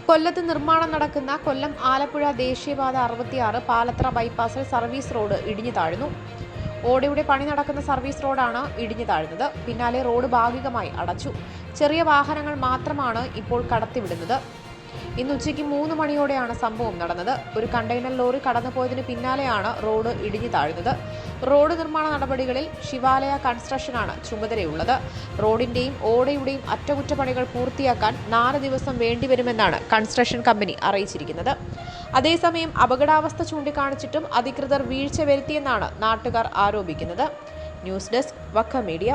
കൊല്ലത്ത് നിർമ്മാണം നടക്കുന്ന കൊല്ലം ആലപ്പുഴ ദേശീയപാത 66 പാലത്ര ബൈപ്പാസിൽ സർവീസ് റോഡ് ഇടിഞ്ഞു താഴ്ന്നു. ഓടയുടെ പണി നടക്കുന്ന സർവീസ് റോഡാണ് ഇടിഞ്ഞു താഴ്ന്നത്. പിന്നാലെ റോഡ് ഭാഗികമായി അടച്ചു. ചെറിയ വാഹനങ്ങൾ മാത്രമാണ് ഇപ്പോൾ കടത്തിവിടുന്നത്. ഇന്ന് ഉച്ചയ്ക്ക് 3 മണിയോടെയാണ് സംഭവം നടന്നത്. ഒരു കണ്ടെയ്നർ ലോറി കടന്നുപോയതിന് പിന്നാലെയാണ് റോഡ് ഇടിഞ്ഞു താഴ്ന്നത്. റോഡ് നിർമ്മാണ നടപടികളിൽ ശിവാലയ കൺസ്ട്രക്ഷനാണ് ചുമതലയുള്ളത്. റോഡിന്റെയും ഓടയുടെയും അറ്റകുറ്റപ്പണികൾ പൂർത്തിയാക്കാൻ 4 ദിവസം വേണ്ടിവരുമെന്നാണ് കൺസ്ട്രക്ഷൻ കമ്പനി അറിയിച്ചിരിക്കുന്നത്. അതേസമയം അപകടാവസ്ഥ ചൂണ്ടിക്കാണിച്ചിട്ടും അധികൃതർ വീഴ്ച വരുത്തിയെന്നാണ് നാട്ടുകാർ ആരോപിക്കുന്നത്. News desk Vakka media.